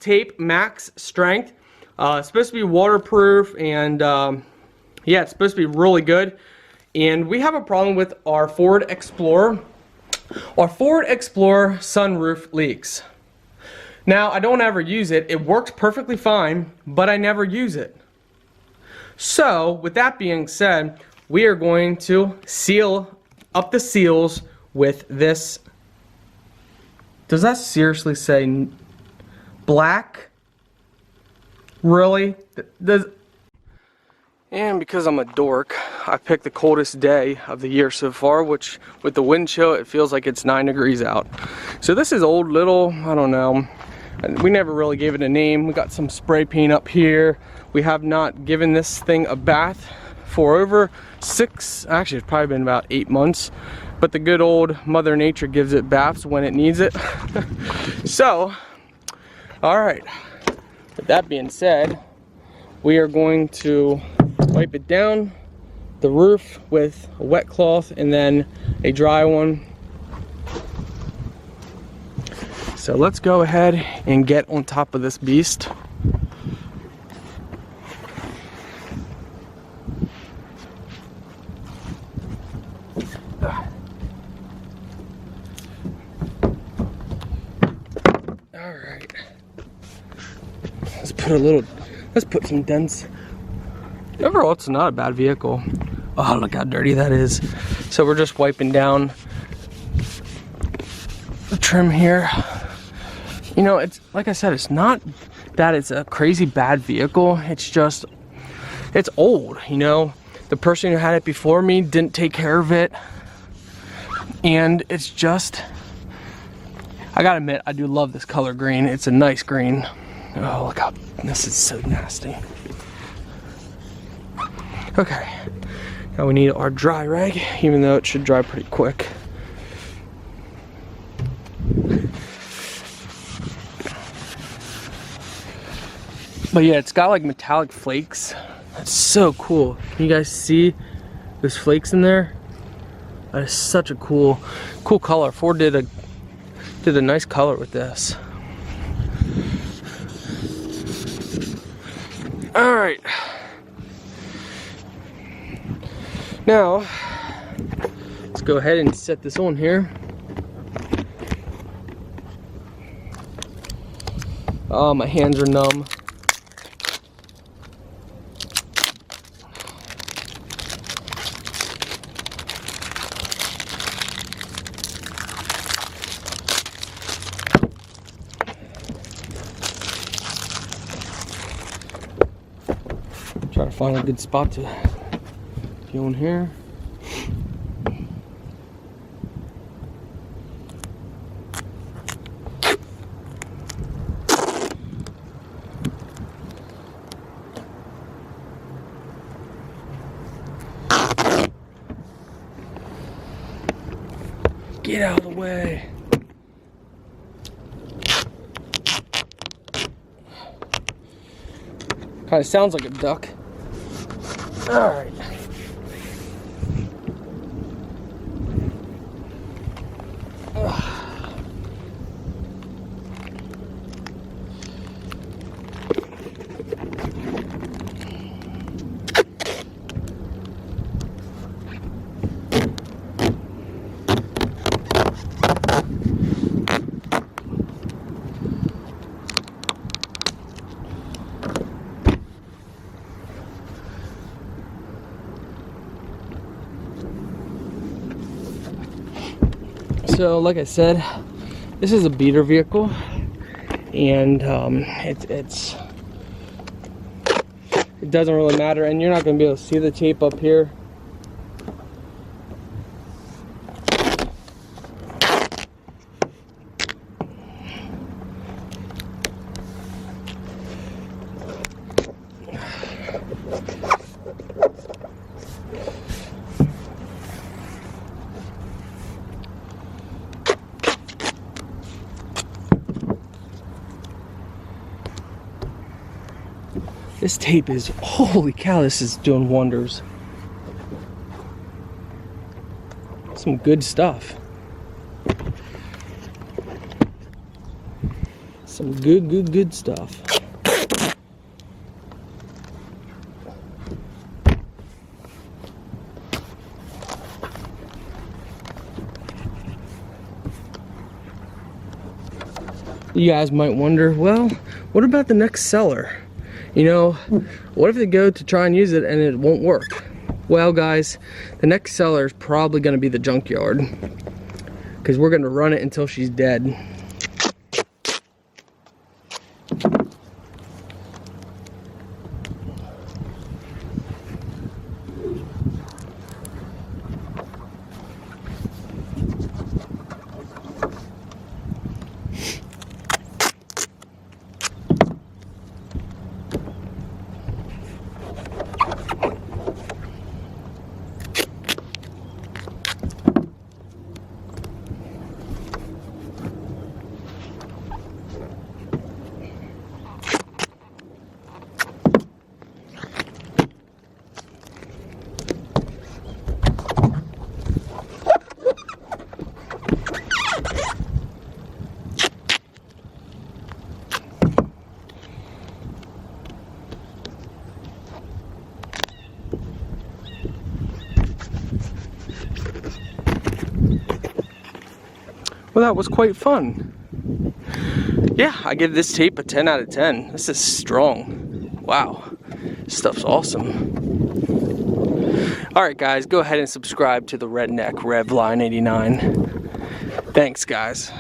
tape, max strength. It's supposed to be waterproof, and yeah, it's supposed to be really good. And we have a problem with our Ford Explorer. Our Ford Explorer sunroof leaks. Now, I don't ever use it. It works perfectly fine, but I never use it. So, with that being said, we are going to seal up the seals with this. Does that seriously say black? Really? And because I'm a dork, I picked the coldest day of the year so far, which with the wind chill, it feels like it's 9 degrees out. So this is old little, I don't know, we never really gave it a name. We got some spray paint up here. We have not given this thing a bath for over 6, actually it's probably been about 8 months. But the good old Mother Nature gives it baths when it needs it. So, all right, with that being said, we are going to wipe it down the roof with a wet cloth and then a dry one. So let's go ahead and get on top of this beast. All right, let's put some dents. Overall, it's not a bad vehicle. Oh, look how dirty that is. So we're just wiping down the trim here. You know, it's like I said, it's not that it's a crazy bad vehicle. It's just, it's old, you know. The person who had it before me didn't take care of it. And it's just, I gotta admit, I do love this color green. It's a nice green. Oh, look how, this is so nasty. Okay, now we need our dry rag, even though it should dry pretty quick. But yeah, it's got like metallic flakes. That's so cool. Can you guys see those flakes in there? That is such a cool color. Ford did a nice color with this. All right. Now, let's go ahead and set this on here. Oh, my hands are numb. Try to find a good spot to go in here. Get out of the way. Kind of sounds like a duck. All right. So like I said, this is a beater vehicle, and it doesn't really matter, and you're not going to be able to see the tape up here. This tape is, holy cow, this is doing wonders. Some good stuff. Some good stuff. You guys might wonder, well, what about the next seller? You know, what if they go to try and use it and it won't work? Well, guys, the next seller is probably going to be the junkyard, because we're going to run it until she's dead. Well, that was quite fun. Yeah, I give this tape a 10 out of 10. This is strong. Wow, this stuff's awesome. Alright guys, go ahead and subscribe to the RedNeck Revline 89. Thanks guys.